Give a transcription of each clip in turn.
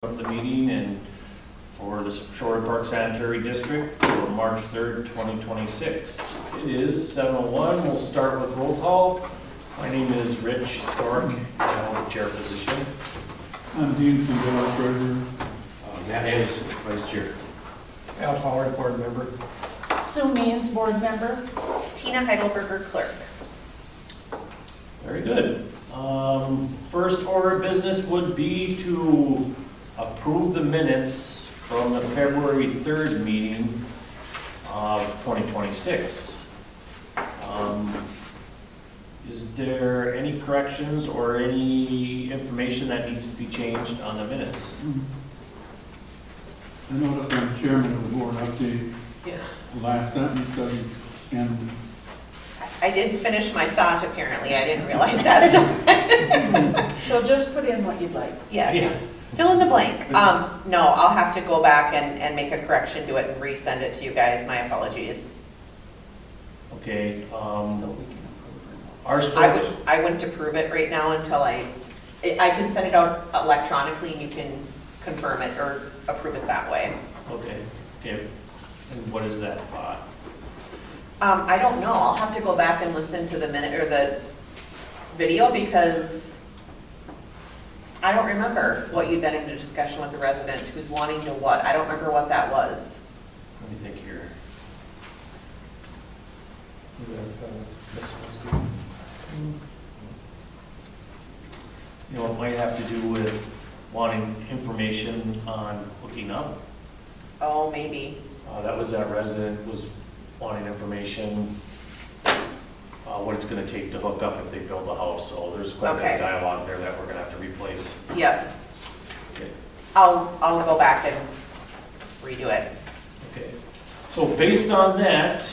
of the meeting and for the Shorewood Sanitary District for March 3rd, 2026. It is 7:01. We'll start with roll call. My name is Rich Stork. I hold the chair position. I'm Dean Findell, treasurer. Matt Anderson, vice chair. Al Howard, board member. Sue Means, board member. Tina Heidelberger, clerk. Very good. First order of business would be to approve the minutes from the February 3rd meeting of 2026. Is there any corrections or any information that needs to be changed on the minutes? I noticed on chairman of the board update, Yeah. the last sentence doesn't end. I didn't finish my thought, apparently. I didn't realize that. So just put in what you'd like. Yes. Yeah. Fill in the blank. No, I'll have to go back and make a correction to it and resend it to you guys. My apologies. Okay, So we can approve our I storage, wouldn't approve it right now until I can send it out electronically and you can confirm it or approve it that way. okay, and what is that? I don't know. I'll have to go back and listen to the minute or the video because I don't remember what you'd been into discussion with the resident who's wanting to what. I don't remember what that was. Let me think here. You know, it might have to do with wanting information on hooking up. Oh, maybe. That was that resident was wanting information, what it's gonna take to hook up if they build a house. So there's quite a bit of Okay. dialogue there that we're gonna have to replace. Yep. Okay. I'll go back and redo it. Okay. So based on that,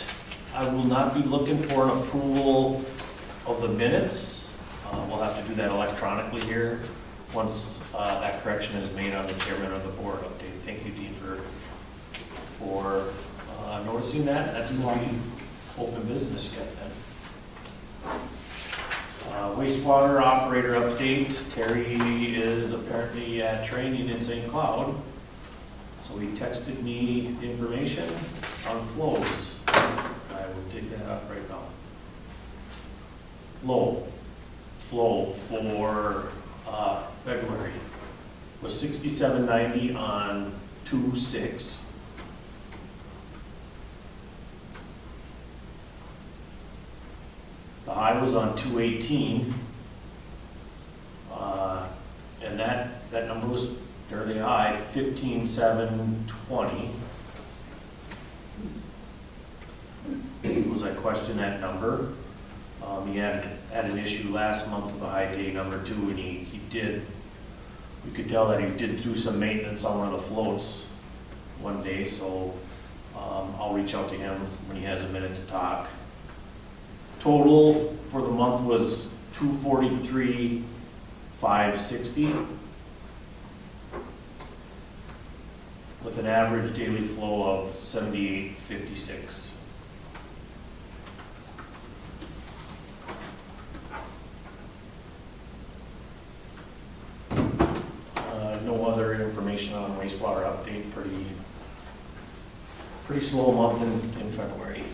I will not be looking for an approval of the minutes. We'll have to do that electronically here, once that correction is made on the chairman of the board update. Thank you, Dean, for noticing that. That's going to be open business yet then. Wastewater operator update. Terry is apparently at training in St. Cloud. So he texted me the information on flows. I will dig that up right now. Flow for February was 6790 on 2/6. The high was on 218. And that number was fairly high, 15,720. Was I question that number? He had an issue last month with a high day number 2, and he did, you could tell that he did do some maintenance on one of the floats one day, so I'll reach out to him when he has a minute to talk. Total for the month was 243,560 with an average daily flow of 7856. No other information on wastewater update. Pretty slow month in February.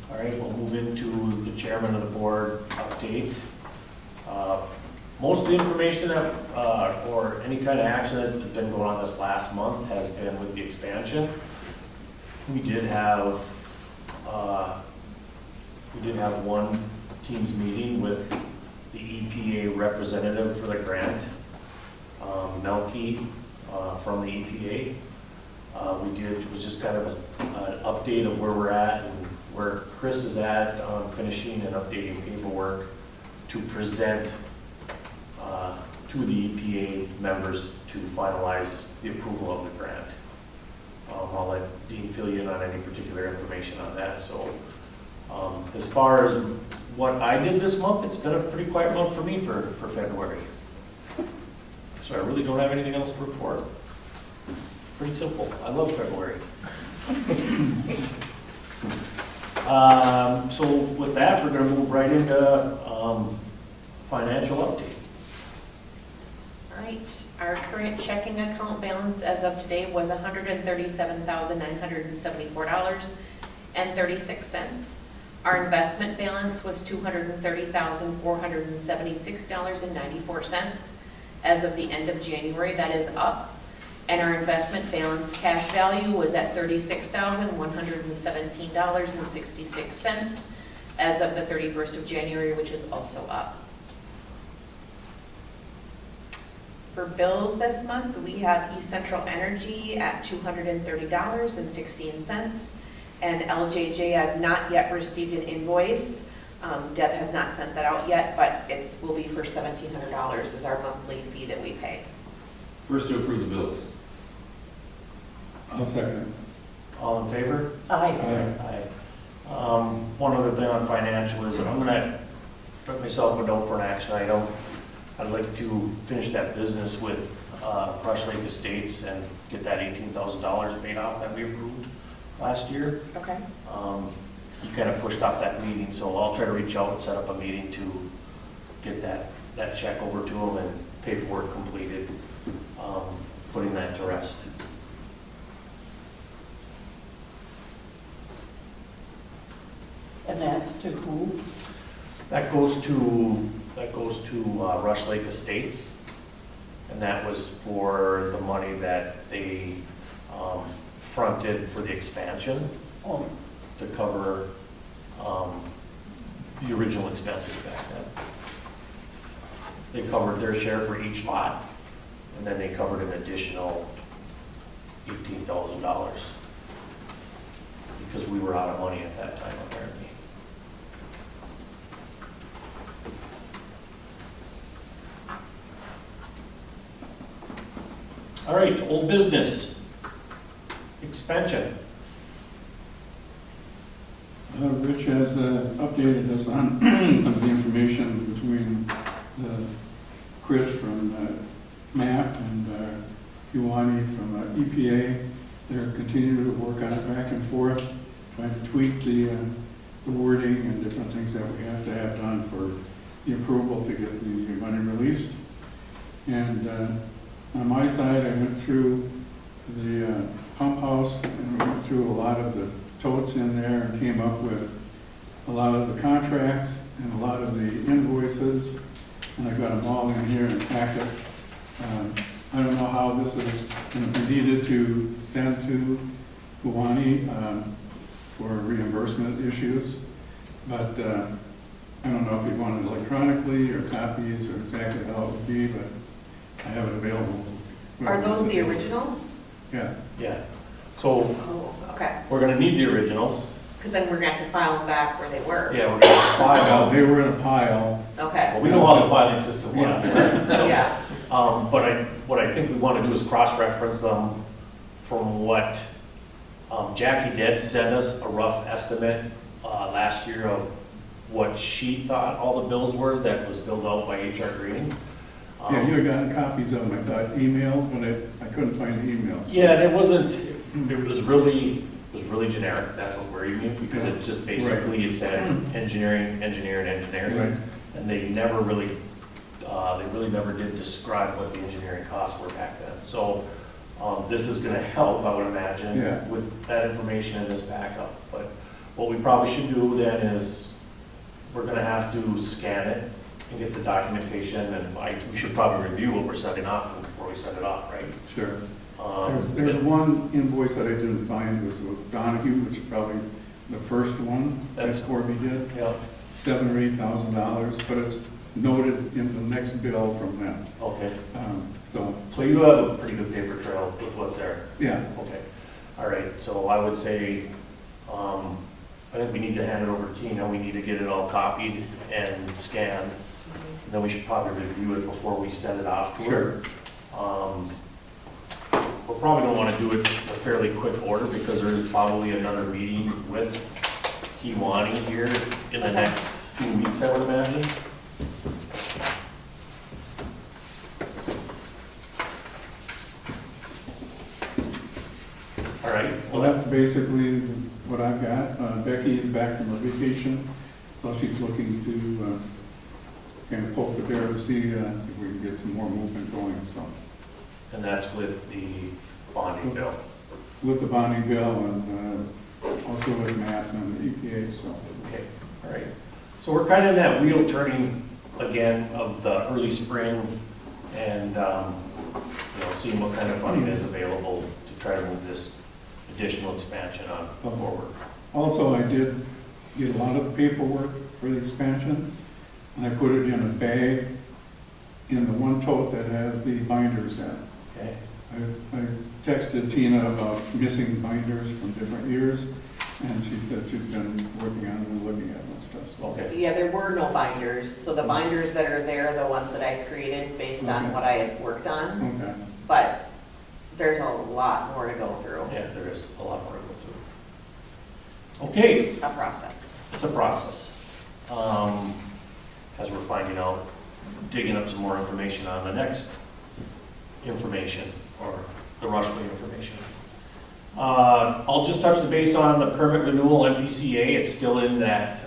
All right, we'll move into the chairman of the board update. Most of the information that, or any kind of action that has been going on this last month has been with the expansion. We did have one team's meeting with the EPA representative for the grant, Melky from the EPA. It was just kind of an update of where we're at and where Chris is at on finishing and updating paperwork to present to the EPA members to finalize the approval of the grant. I'll let Dean fill you in on any particular information on that. So as far as what I did this month, it's been a pretty quiet month for me for February. So I really don't have anything else to report. Pretty simple. I love February. So with that, we're going to move right into financial update. right, our current checking account balance as of today was $137,974.36. Our investment balance was $230,476.94 as of the end of January. That is up. And our investment balance cash value was at $36,117.66 as of the 31st of January, which is also up. For bills this month, we have East Central Energy at $230.16. And LJJ, I've not yet received an invoice. Deb has not sent that out yet, but it will be for $1,700 is our monthly fee that we pay. First to approve the bills. I'll second. All in favor? Aye. Aye. One other thing on financial is I'm gonna put myself a note for an action item. I'd like to finish that business with Rush Lake Estates and get that $18,000 paid off that we approved last year. Okay. You kind of pushed off that meeting, so I'll try to reach out and set up a meeting to get that check over to them and paperwork completed, putting that to rest. And that's to who? That goes to Rush Lake Estates, and that was for the money that they fronted for the expansion Oh, to cover the original expenses back then. They covered their share for each lot, and then they covered an additional $18,000 because we were out of money at that time apparently. All right, old business, expansion. Rich has updated us on some of the information between Chris from MAP and Yuani from EPA. They're continuing to work on it back and forth, trying to tweak the wording and different things that we have to have done for the approval to get the money released. And on my side, I went through the pump house and we went through a lot of the totes in there and came up with a lot of the contracts and a lot of the invoices, and I got them all in here in a packet. I don't know how this is going to be needed to send to Guwani for reimbursement issues, but I don't know if you want it electronically or copies or exactly how it would be, but I have it available. Are those the originals? Yeah. Yeah. So Oh, okay. we're gonna need the originals. Because then we're going to have to file them back where they were. Yeah, we're gonna file. They were in a pile. Okay. Well, we know how the filing system works, right? So, Yeah. But what I think we want to do is cross-reference them from what Jackie did send us a rough estimate last year of what she thought all the bills were that was filled out by HR Green. Yeah, you had gotten copies of them, I thought, emailed, but I couldn't find the emails. Yeah, and it was really generic, that's what worried me, because it just basically, it said engineering, and engineering. Right. And they really never did describe what the engineering costs were back then. So this is gonna help, I would imagine, Yeah. with that information in this backup. But what we probably should do then is, we're gonna have to scan it and get the documentation, and we should probably review what we're setting up before we set it off, right? Sure. There's one invoice that I didn't find, was with Donahue, which is probably the first one that Corby did, Yeah, $7,000 or $8,000, but it's noted in the next bill from them. okay. So you have a pretty good paper trail with what's there? Yeah, Okay, all right, so I would say, I think we need to hand it over to Tina, we need to get it all copied and scanned, and then we should probably review it before we send it off to her. We're probably gonna wanna do it in a fairly quick order, because there is probably another meeting with Kiwani here in the next few weeks, I would imagine. All right, well, that's basically what I've got. Becky is back from her vacation, so she's looking to kind of poke the bear to see if we can get some more movement going, so. And that's with the bonding bill. With the bonding bill and also with MAP and the EPA, so. Okay, all right. So we're kind of in that wheel turning again of the early spring and, seeing what kind of funding is available to try to move this additional expansion on forward. Also, I did get a lot of paperwork for the expansion, and I put it in a bag in the one tote that has the binders in. Okay, I texted Tina about missing binders from different years, and she said she's been working on them and looking at them and stuff. So. okay, Yeah, there were no binders, so the binders that are there are the ones that I created based on Okay. what I had worked on, Okay. but there's a lot more to go through, yeah, there is a lot more to go through. Okay, a process. it's a process. As we're finding out, digging up some more information on the next information, or the Rushway information. I'll just touch the base on the permit renewal, MPCA. It's still in that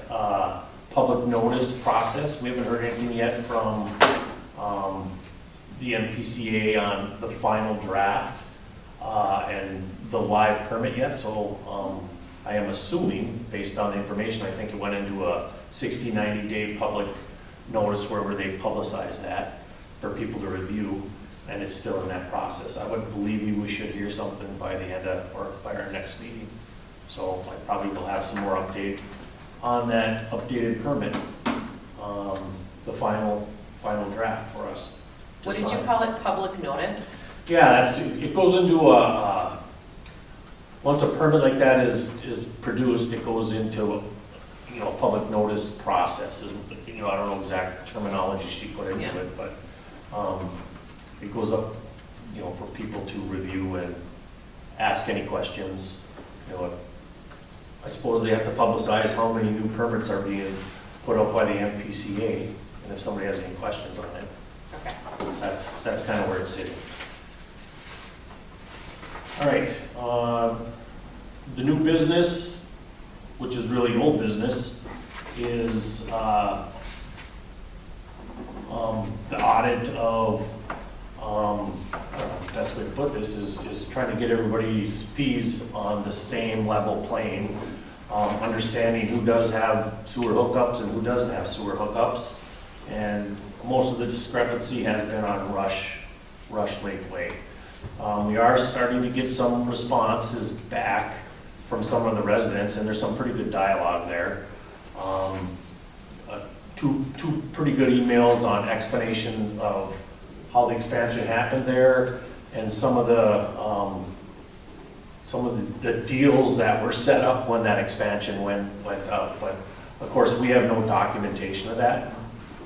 public notice process. We haven't heard anything yet from the MPCA on the final draft and the live permit yet, so I am assuming, based on the information, I think it went into a 60, 90-day public notice where they publicize that for people to review, and it's still in that process. I would believe we should hear something by the end of, or by our next meeting. So I probably will have some more update on that updated permit, the final draft for us. to What did you sign. call it, public notice? Yeah, it goes into once a permit like that is produced, it goes into, a public notice process. I don't know exact terminology she put into Yeah. it, but it goes up, for people to review and ask any questions. I suppose they have to publicize how many new permits are being put up by the MPCA, and if somebody has any questions on it, Okay. that's kind of where it's sitting. All right, the new business, which is really old business, is the audit of, I don't know, the best way to put this is trying to get everybody's fees on the same level plane, understanding who does have sewer hookups and who doesn't have sewer hookups, and most of the discrepancy has been on Rush Lake Way. We are starting to get some responses back from some of the residents, and there's some pretty good dialogue there. Two pretty good emails on explanation of how the expansion happened there, and some of the deals that were set up when that expansion went up. But of course, we have no documentation of that.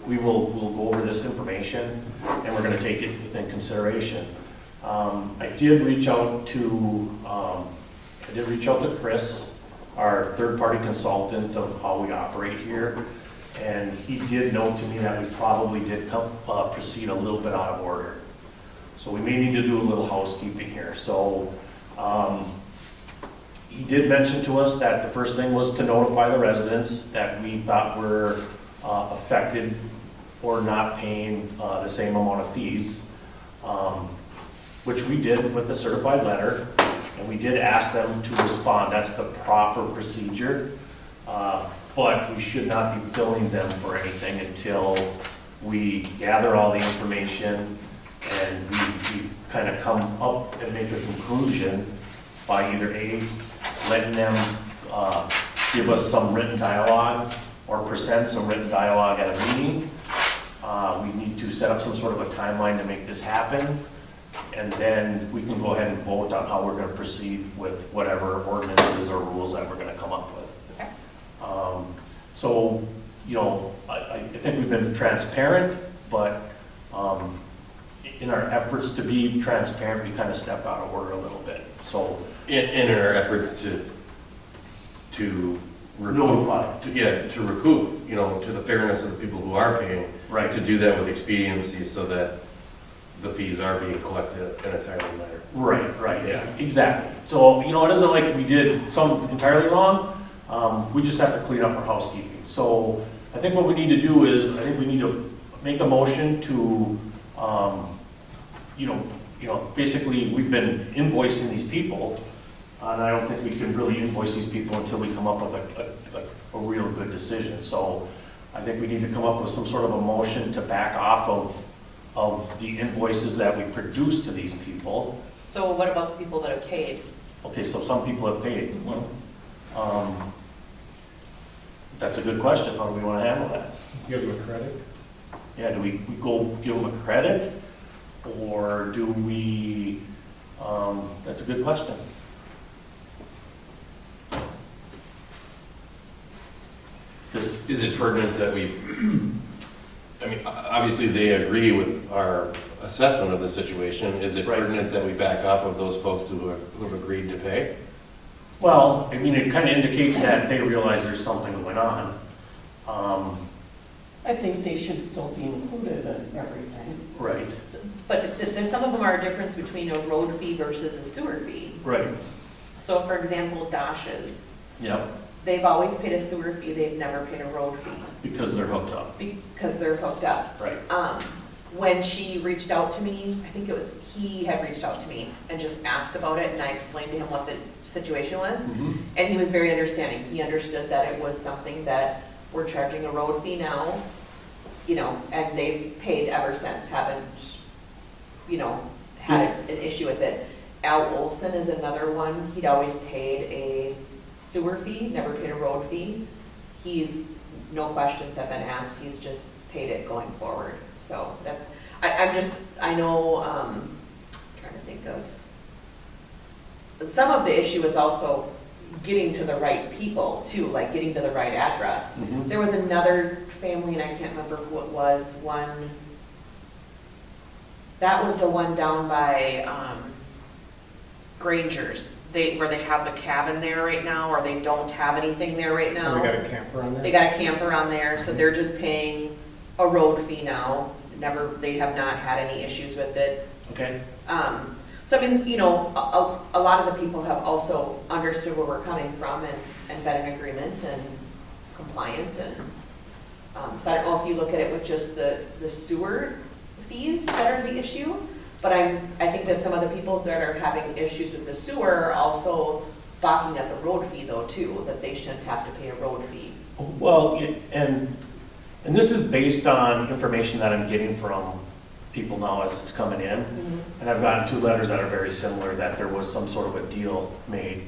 We'll go over this information, and we're going to take it within consideration. I did reach out to Chris, our third-party consultant of how we operate here, and he did note to me that we probably did proceed a little bit out of order. So we may need to do a little housekeeping here. So he did mention to us that the first thing was to notify the residents that we thought were affected or not paying the same amount of fees, which we did with the certified letter, and we did ask them to respond. That's the proper procedure, but we should not be billing them for anything until we gather all the information and we kind of come up and make a conclusion by either A, letting them give us some written dialogue or present some written dialogue at a meeting. We need to set up some sort of a timeline to make this happen, and then we can go ahead and vote on how we're going to proceed with whatever ordinances or rules that we're going to come up with. Okay. So, I think we've been transparent, but in our efforts to be transparent, we kind of stepped out of order a little bit. So, In our efforts to notify. to recoup, to the fairness of the people who are paying. Right. To do that with expediency so that the fees are being collected in a timely manner. Right, Yeah. exactly. So, it isn't like we did something entirely wrong. We just have to clean up our housekeeping. So I think what we need to do is, I think we need to make a motion to, basically, we've been invoicing these people, and I don't think we can really invoice these people until we come up with a real good decision. So I think we need to come up with some sort of a motion to back off of the invoices that we produce to these people. So what about the people that have paid? Okay, so some people have paid. That's a good question. How do we want to handle that? Give them a credit. Yeah, do we go give them a credit? Or do we, that's a good question. Because, Is it pertinent that we, I mean, obviously they agree with our assessment of the situation. Is it Right. pertinent that we back off of those folks who have agreed to pay? well, I mean, it kind of indicates that they realize there's something going on. I think they should still be included in everything. Right, But there's some of them are a difference between a road fee versus a sewer fee. right, So for example, Dosh's, yep, they've always paid a sewer fee, they've never paid a road fee because they're hooked up, because they're hooked up. right. When she reached out to me, I think it was, he had reached out to me and just asked about it, and I explained to him what the situation was. And he was very understanding. He understood that it was something that we're charging a road fee now, and they've paid ever since, haven't, had an issue with it. Al Olson is another one. He'd always paid a sewer fee, never paid a road fee. No questions have been asked. He's just paid it going forward. So that's, I know, trying to think of, some of the issue is also getting to the right people too, like getting to the right address. Mhm. There was another family, and I can't remember who it was, that was the one down by Granger's, where they have the cabin there right now, or they don't have anything there right now. They got a camper on there? They got a camper on there, so they're just paying a road fee now. They have not had any issues with it. Okay, So I mean, a lot of the people have also understood where we're coming from and been in agreement and compliant. And so I don't know if you look at it with just the sewer fees that are the issue, but I think that some of the people that are having issues with the sewer are also balking at the road fee though too, that they shouldn't have to pay a road fee. well, and this is based on information that I'm getting from people now as it's coming in. And I've gotten 2 letters that are very similar, that there was some sort of a deal made.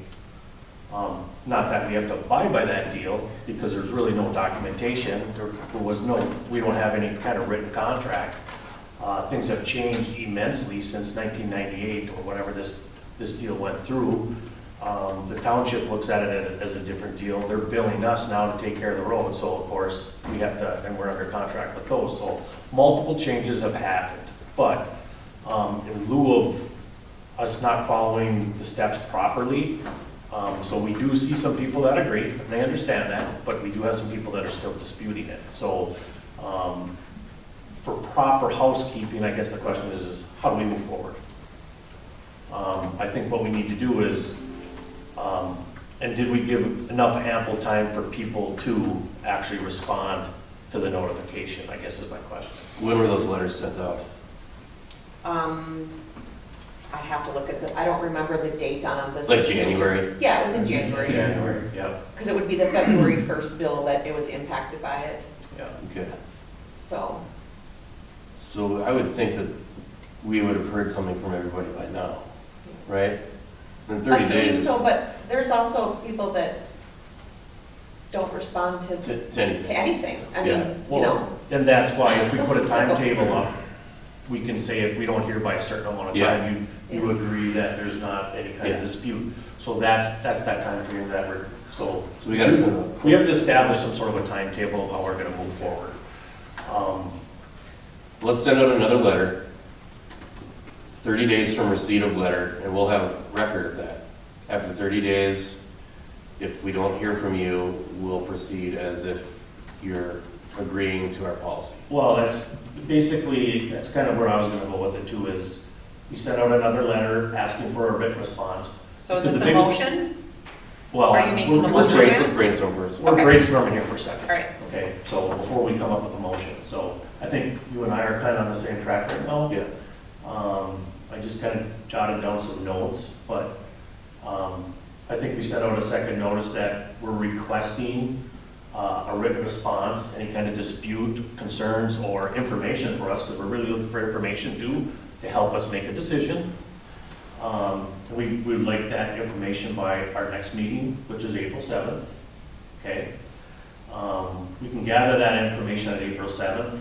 Not that we have to abide by that deal, because there's really no documentation. There was we don't have any kind of written contract. Things have changed immensely since 1998, or whenever this deal went through. The township looks at it as a different deal. They're billing us now to take care of the road, so of course, we have to, and we're under contract with those. So multiple changes have happened, but in lieu of us not following the steps properly, so we do see some people that agree, and they understand that, but we do have some people that are still disputing it. So for proper housekeeping, I guess the question is how do we move forward? I think what we need to do is, and did we give enough ample time for people to actually respond to the notification, I guess is my question. When were those letters sent out? I have to look at I don't remember the date on this. Like January? Yeah, it was in January. January, yeah, Because it would be the February 1st bill that it was impacted by it, yeah. Okay. so. So I would think that we would have heard something from everybody by now, right? In 30 Assuming days. so, but there's also people that don't respond to To anything. anything. I Yeah. mean, Well, and that's why if we put a timetable up, we can say if we don't hear by a certain amount of Yeah. time, you agree that there's not any kind of Yeah. dispute. So that's that time frame that we're, so. So we gotta send them. We have to establish some sort of a timetable of how we're gonna move forward. Let's send out another letter, 30 days from receipt of letter, and we'll have record of that. After 30 days, if we don't hear from you, we'll proceed as if you're agreeing to our policy. Well, that's kind of where I was gonna go with it too, is we sent out another letter asking for a written response. So is Because this the a biggest- motion? Well, Are you making a we're- motion? Let's brainstorm first. We're Okay. brainstorming here for a second. All right. Okay, so before we come up with a motion, so I think kind of on the same track right now. Yeah. I just kind of jotted down some notes, but I think we sent out a second notice that we're requesting a written response, any kind of dispute, concerns, or information for us, because we're really looking for information to help us make a decision. We would like that information by our next meeting, which is April 7th, okay? We can gather that information on April 7th,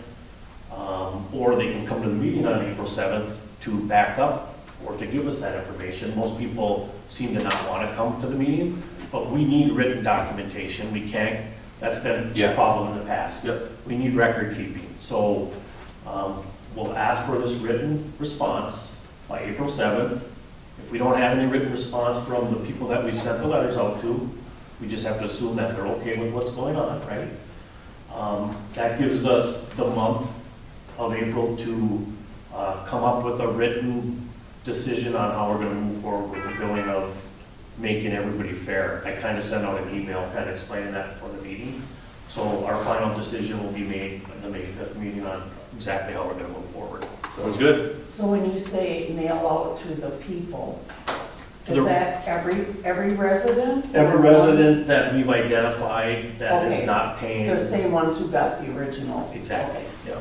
or they can come to the meeting on April 7th to back up or to give us that information. Most people seem to not want to come to the meeting, but we need written documentation. We can't, that's been a problem in the past. Yep. We need record keeping. So we'll ask for this written response by April 7th. If we don't have any written response from the people that we've sent the letters out to, we just have to assume that they're okay with what's going on, right? That gives us the month of April to come up with a written decision on how we're going to move forward with the billing of making everybody fair. I kind of sent out an email kind of explaining that for the meeting. So our final decision will be made in the May 5th meeting on exactly how we're going to move forward. Sounds good. So when you say mail out to the people, To the- is that every resident? Every resident that we've identified that is Okay. not paying. The same ones who got the original? Exactly, Okay. yeah.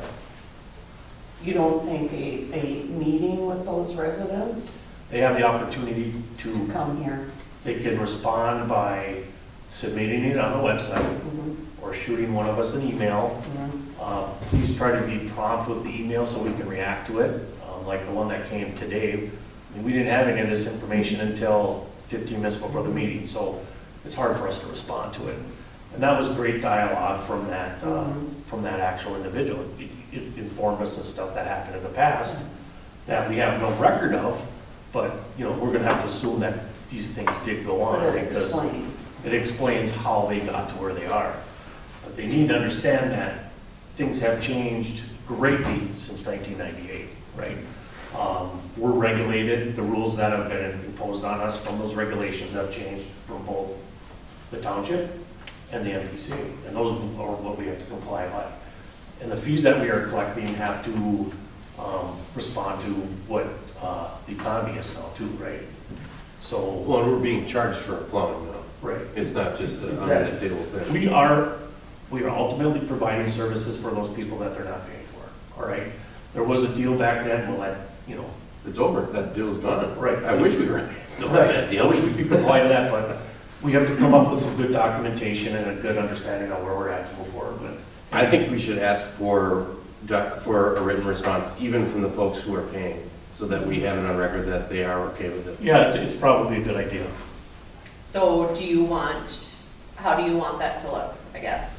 You don't think a meeting with those residents They have the opportunity to to, come here? they can respond by submitting it on the website Mhm, or shooting one of us an email. mhm. Please try to be prompt with the email so we can react to it, like the one that came today. I mean, we didn't have any of this information until 15 minutes before the meeting, so it's hard for us to respond to it. And that was great dialogue from that actual individual. It informed us of stuff that happened in the past that we have no record of, but, you know, we're gonna have to assume that these things did go on But it because explains. it explains how they got to where they are. But they need to understand that things have changed greatly since 1998, right? We're regulated, the rules that have been imposed on us from those regulations have changed from both the township and the MPC, and those are what we have to comply by. And the fees that we are collecting have to respond to what the economy is now too, right? So, Well, and we're being charged for plowing now. right. It's not just a under the table thing. We are ultimately providing services for those people that they're not paying for, all right? There was a deal back then, we'll let, you know. It's over. That deal's gone. Right. I wish we were still have that I deal. wish we could comply to that, but we have to come up with some good documentation and a good understanding of where we're at to move forward with. I think we should ask for a written response, even from the folks who are paying, so that we have it on record that they are okay with it. Yeah, it's probably a good idea. So how do you want that to look, I guess?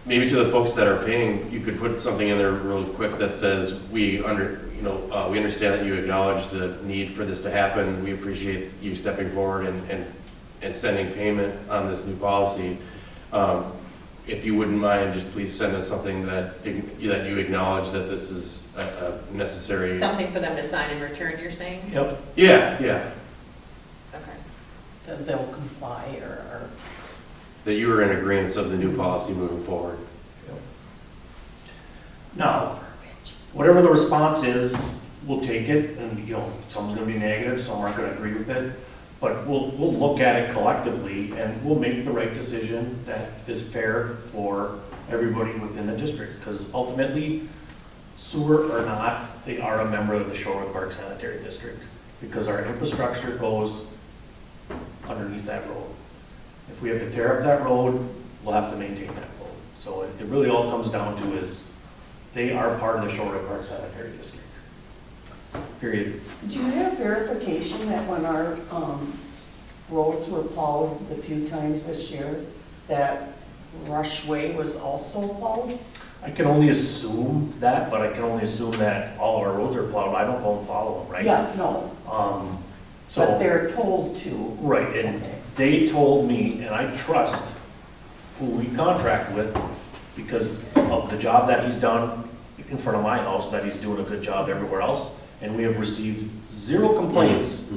Maybe to the folks that are paying, you could put something in there really quick that says, we understand that you acknowledge the need for this to happen. We appreciate you stepping forward and sending payment on this new policy. If you wouldn't mind, just please send us something that you acknowledge that this is a necessary. Something for them to sign in return, you're saying? Yep. Yeah, Okay. That they'll comply or that you are in agreement of the new policy moving forward. Now, whatever the response is, we'll take it, and, you know, some's gonna be negative, some aren't gonna agree with it, but we'll look at it collectively, and we'll make the right decision that is fair for everybody within the district, because ultimately, sewer or not, they are a member of the Shorewood Park Sanitary District, because our infrastructure goes underneath that road. If we have to tear up that road, we'll have to maintain that road. So it really all comes down to is, they are part of the Shorewood Park Sanitary District. Period. do you have verification that when our roads were plowed the few times this year, that Rushway was also plowed? I can only assume that, but I can only assume that all of our roads are plowed. I don't go and follow them, right? Yeah, no, So. but they're told to. Right, and Okay. they told me, and I trust who we contract with because of the job that he's done in front of my house, that he's doing a good job everywhere else. And we have received 0 complaints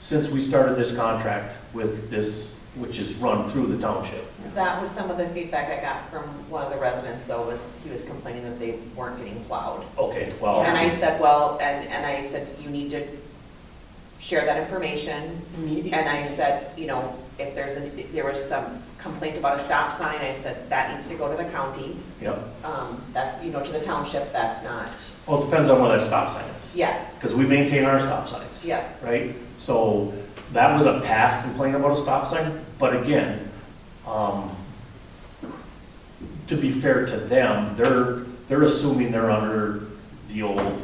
since we started this contract with this which is run through the township. That was some of the feedback I got from one of the residents, though, was he was complaining that they weren't getting plowed. Okay, well. And I said, well, and I said, you need to share that information. Immediately. And I said, you know, if there was some complaint about a stop sign, I said, that needs to go to the county. Yep. That's, you know, to the township, that's not, Well, it depends on where that stop sign is. yeah, Because we maintain our stop signs. yeah. Right? So that was a past complaint about a stop sign, but again, to be fair to them, they're assuming they're under the old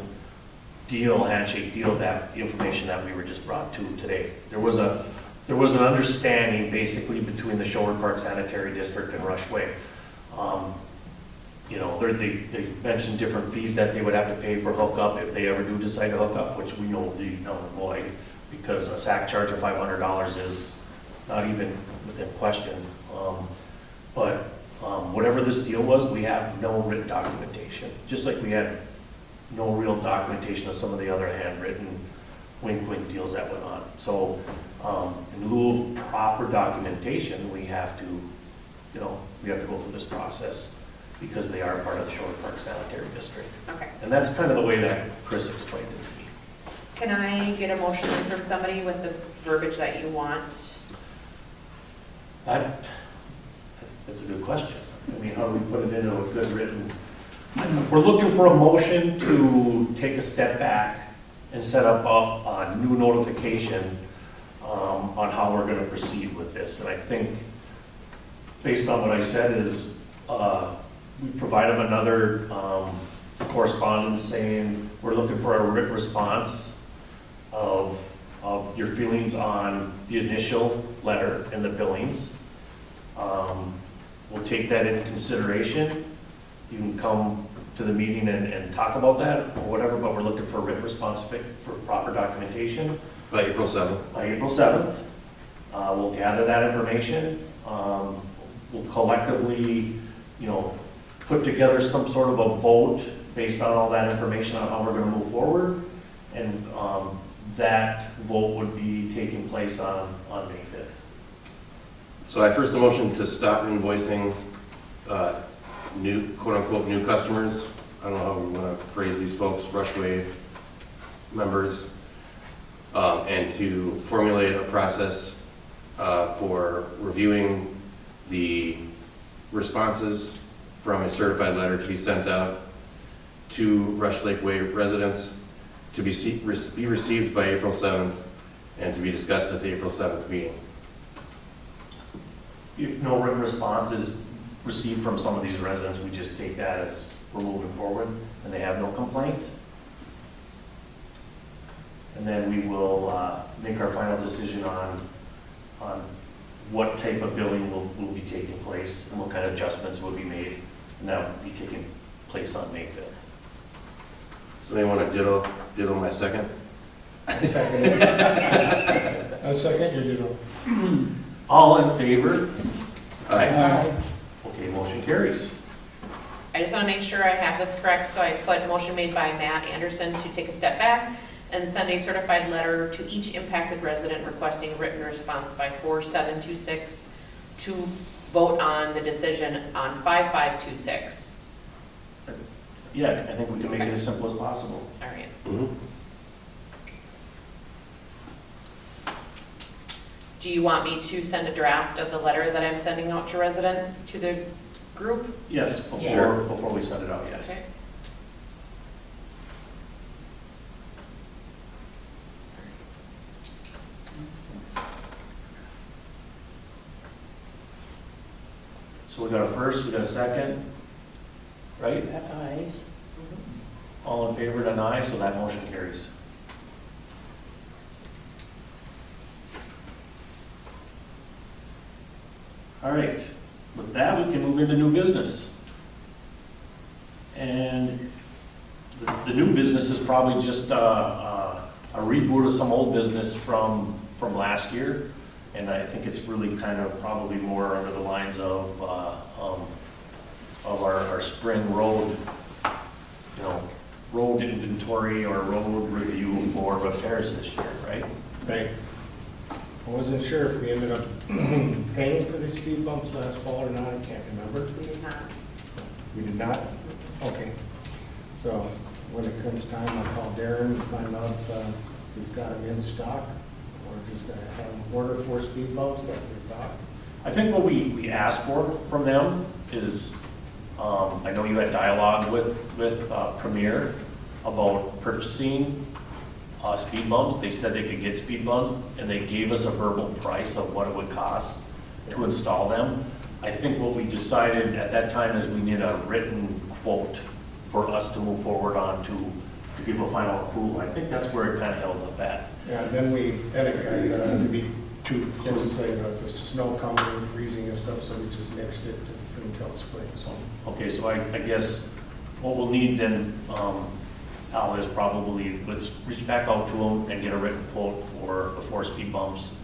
deal, handshake deal, that the information that we were just brought to today. There was an understanding basically between the Shorewood Park Sanitary District and Rushway. You know, they mentioned different fees that they would have to pay for hookup if they ever do decide to hook up, which we know will be null and void, because a SAC charge of $500 is not even within question. But whatever this deal was, we have no written documentation, just like we had no real documentation of some of the other handwritten wink deals that went on. So in lieu of proper documentation, we have to, you know, we have to go through this process because they are part of the Shorewood Park Sanitary District. Okay. And that's kind of the way that Chris explained it to me. Can I get a motion from somebody with the verbiage that you want? That's a good question. I mean, how do we put it into a good written? We're looking for a motion to take a step back and set up a new notification on how we're going to proceed with this. And I think, based on what I said, is we provide them another correspondence saying we're looking for a written response of your feelings on the initial letter and the billings. We'll take that into consideration. You can come to the meeting and talk about that or whatever, but we're looking for a written response for proper documentation. By April 7th. By April 7th, we'll gather that information. We'll collectively, you know, put together some sort of a vote based on all that information on how we're going to move forward. And that vote would be taking place on May 5th. So I first a motion to stop invoicing new, quote-unquote, new customers. I don't know how we want to phrase these folks, Rushway members, and to formulate a process for reviewing the responses from a certified letter to be sent out to Rush Lake Way residents to be received by April 7th and to be discussed at the April 7th meeting. If no written response is received from some of these residents, we just take that as we're moving forward and they have no complaint. And then we will make our final decision on what type of billing will be taking place and what kind of adjustments will be made. And that will be taking place on May 5th. So they want to ditto my second? I second it. I second your ditto. All in favor? Aye. Okay, motion carries. I just want to make sure I have this correct, so I put motion made by Matt Anderson to take a step back and send a certified letter to each impacted resident requesting written response by 4/7/26 to vote on the decision on 5/5/26. Yeah, I think we can make it as simple as possible. All right. Mhm. Do you want me to send a draft of the letter that I'm sending out to residents, to the group? Yes, before we send it out, yes. Okay. So we got a first, we got a second, right? Ayes. All in favor, then aye, so that motion carries. All right, with that, we can move into new business. And the new business is probably just a reboot of some old business from last year. And I think it's really kind of probably more under the lines of our spring road, you know, road inventory or road review for repairs this year, right? Right. I wasn't sure if we ended up paying for the speed bumps last fall or not, I can't remember. We did not. We did not? Okay. So when it comes time, I'll call Darren to find out if he's got them in stock or just have an order for speed bumps like we thought. I think what we asked for from them is, I know you had dialogue with Premier about purchasing speed bumps. They said they could get speed bumps, and they gave us a verbal price of what it would cost to install them. I think what we decided at that time is we need a written quote for us to move forward on to give a final approval. I think that's where it kind of held up at. Yeah, and then it got to be too close, the snow coming and freezing and stuff, so we just mixed it until spring, so. Okay, so I guess what we'll need then, Al, is probably, let's reach back out to them and get a written quote for the 4 speed bumps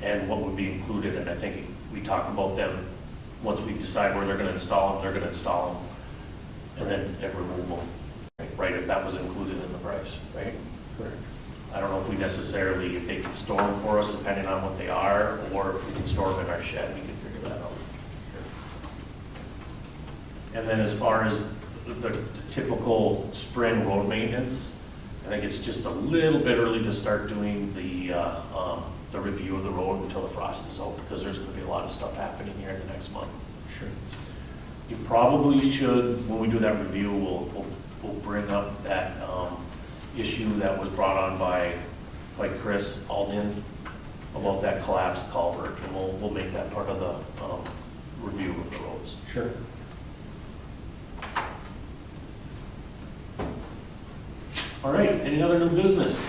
and what would be included, and I think we talk about them, once we decide where they're gonna install them, they're gonna install them, and then remove them, right, if that was included in the price, right? Correct. I don't know if we necessarily, if they can store them for us, depending on what they are, or if we can store them in our shed, we can figure that out. And then as far as the typical spring road maintenance, I think it's just a little bit early to start doing the review of the road until the frost is out, because there's gonna be a lot of stuff happening here in the next month. Sure. You probably should, when we do that review, we'll bring up that issue that was brought on by Chris Alden about that collapsed culvert, and we'll make that part of the review of the roads. Sure. All right, any other new business?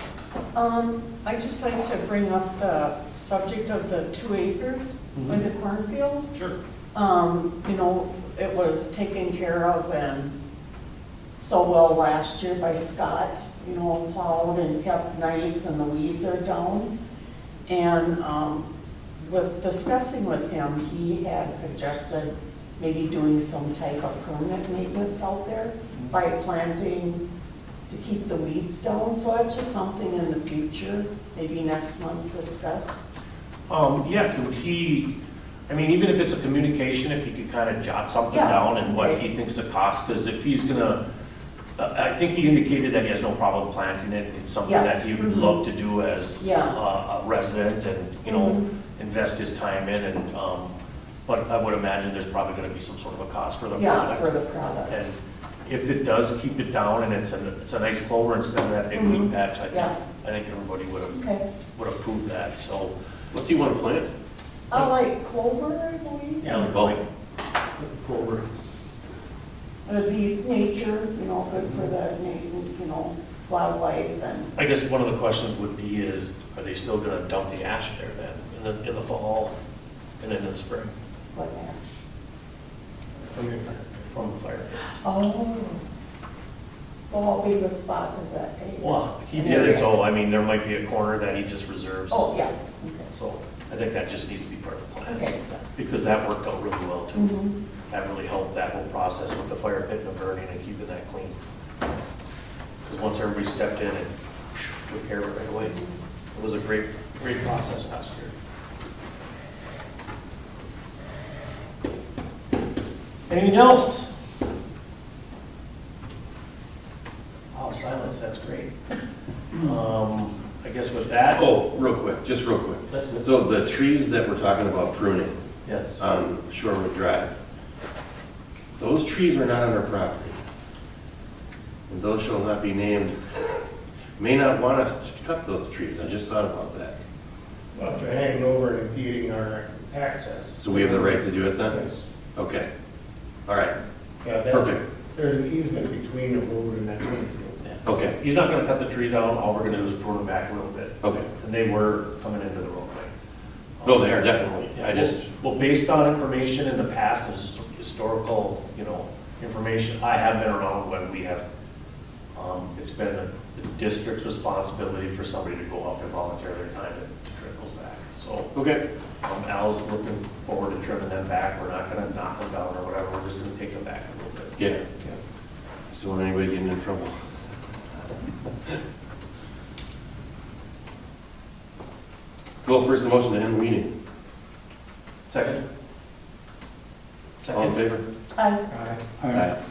I'd just like to bring up the subject of the 2 acres in the cornfield. Sure. You know, it was taken care of and so well last year by Scott, you know, plowed and kept nice and the weeds are down. And with discussing with him, he had suggested maybe doing some type of permanent maintenance out there by planting to keep the weeds down. So it's just something in the future, maybe next month discuss. Yeah, could he, I mean, even if it's a communication, if he could kind of jot something Yeah. down and what he thinks the cost, because if he's gonna, I think he indicated that he has no problem planting it. It's something Yeah. that he would Mhm. love to do as Yeah. a resident and, you know, Mhm. invest his time in and, but I would imagine there's probably gonna be some sort of a cost for the Yeah, product. for the product. And if it does keep it down and it's a nice clover instead of that big weed Mhm. patch, Yeah. I think everybody Okay. would approve that, so. What's he want to plant? I like clover, I believe. Yeah, Oh. like clover. It'd be nature, you know, good for the, you know, wildlife and, I guess one of the questions would be is, are they still gonna dump the ash there then, in the fall and then in the spring what ash. From the from the fire pits? Oh. Well, how big a spot does that take? Well, he did it, so, I mean, there might be a corner that he just reserves. Oh, yeah. So I think that just needs to be part of the plan. Okay. Because that worked out really well too. Mhm. That really helped that whole process with the fire pit and the burning and keeping that clean. Because once everybody stepped in and took care of it right away, it was a great process last year. Anything else? Oh, silence, that's great. I guess with that. Oh, real quick, just real quick. That's good. So the trees that we're talking about pruning Yes. on Shorewood Drive, those trees are not on our property. And those shall not be named, may not want us to cut those trees. I just thought about that. Well, if they're hanging over and impeding our access. So we have the right to do it then? Yes. Okay. All right. Yeah, that's, Perfect. there's an easement between the road and that cornfield. Yeah. Okay. He's not gonna cut the tree down, all we're gonna do is prune them back a little bit. Okay. And they were coming into the roadway. No, they are definitely. I just, Well, based on information in the past, and historical, you know, information, I have been around when we have, it's been the district's responsibility for somebody to go up and volunteer their time to trim those back. So, okay. Al's looking forward to trimming them back. We're not gonna knock them down or whatever, we're just gonna take them back a little bit. Yeah. Just don't want anybody getting in trouble. Well, first the motion to end the meeting. Second? All in favor? I Aye. Aye. Aye.